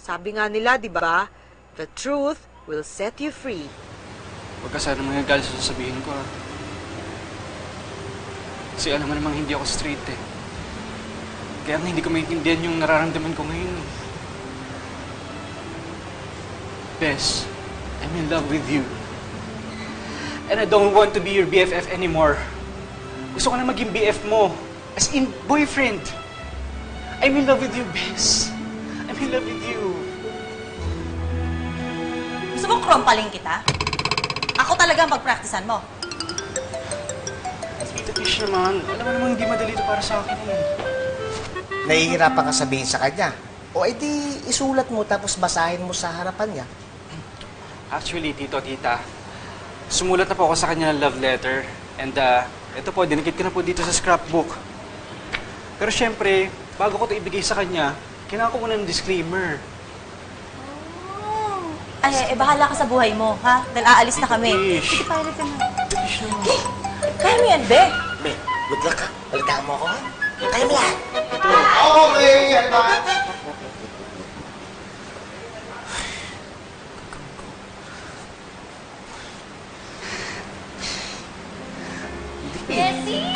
Sabi nga nila, di ba? The truth will set you free. Huwag ka sana magagalit sa sasabihin ko, ha? Kasi alam mo namang hindi ako straight, eh. Kaya nga hindi ko maintindihan yung nararamdaman ko ngayon, eh. Bes, I'm in love with you. And I don't want to be your BFF anymore. Gusto ko na maging BF mo. As in, boyfriend. I'm in love with you, Bes. I'm in love with you. Gusto mong krompaling kita? Ako talaga ang pag-practicean mo. Tita Tish naman, alam mo namang hindi madali ito para sa akin, eh. Nahihirapan ka sabihin sa kanya. O edi isulat mo tapos basahin mo sa harapan niya. Actually, tita, sumulat na po ako sa kanya ng love letter. And ito po, dinikit ko na po dito sa scrapbook. Pero syempre, bago ko ito ibigay sa kanya, kailangan ko muna ng disclaimer. Ay, bahala ka sa buhay mo, ha? Dahil aalis na kami. Tish. Sige, pilot ka na. Tish naman. Kaya mo yan, be. Be, good luck ka. Balitaan mo ako, ha? Kaya mo yan. Okay, advance. Bessie!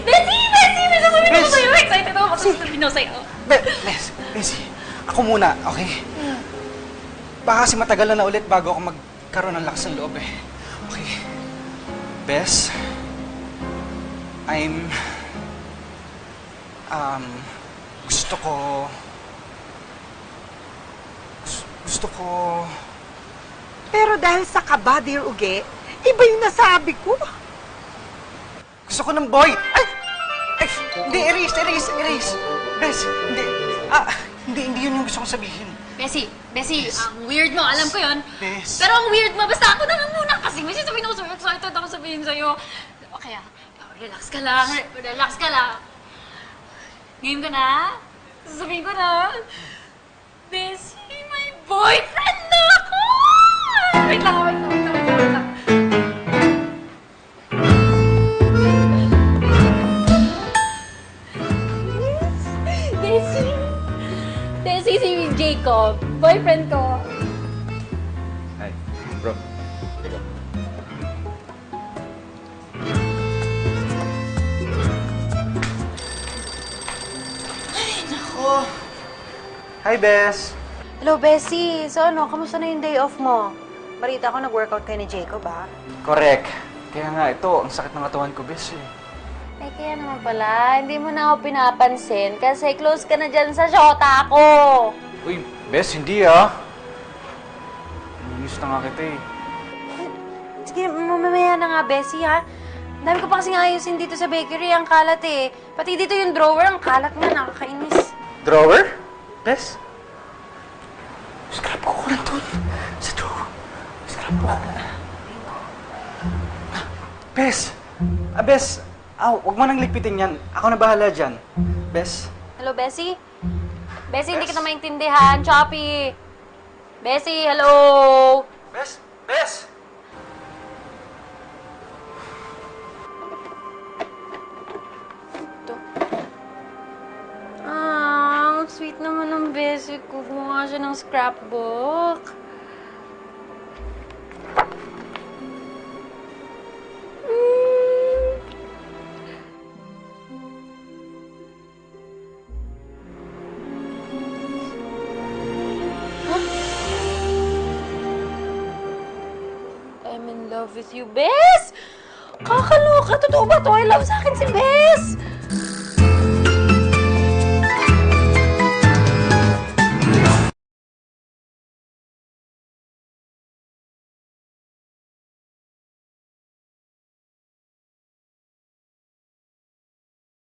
Bessie! Bessie! May sasabihin ako sa'yo! Excited ako sasabihin ako sa'yo. Bessie, ako muna, okay? Baka kasi matagal na ulit bago ako magkaroon ng lakas ng loob, eh. Okay. Bes, gusto ko... Pero dahil sa kaba, dear Uge, iba yung nasabi ko. Gusto ko ng boy! Ay! Ay! Hindi, erase! Bes, hindi yun yung gusto kong sabihin. Bessie, ang weird mo. Alam ko yun. Bes. Pero ang weird mo, basta ako na lang muna kasi may sasabihin ako sa'yo. Excited ako sabihin sa'yo. Okay, relax ka lang. Game ka na? Sasabihin ko na. Bessie, may boyfriend na ako! Wait lang. Bessie, si Jacob. Boyfriend ko. Hi, bro. Hi, Bes. Hello, Bessie. So kamusta na yung day off mo? Balita ko nag-workout kayo ni Jacob, ha? Correct. Kaya nga, ito, ang sakit ng katawan ko, Bes, eh. Ay, kaya naman pala, hindi mo na ako pinapansin kasi close ka na dyan sa shota ko. Uy, Bes, hindi, ah. Miss na nga kita, eh. Sige, mamaya na nga, Bessie, ha? Dami ko pa kasing ayusin dito sa bakery, ang kalat, eh. Pati dito yung drawer, ang kalat nga, nakakainis. Drawer? Bes? Scrap ko lang doon. Sa drawer. Scrap ko. Bes! Bes! Huwag mo nang lipitin yan. Ako na bahala dyan. Bes? Hello, Bessie? Bessie, hindi kita maintindihan. Choppy! Bessie, hello! Bes? Bes! Ang sweet naman ng Bessie ko. Gumawa siya ng scrapbook. I'm in love with you, Bes! Kakaloka! Totoo ba to? I love sa akin si Bes!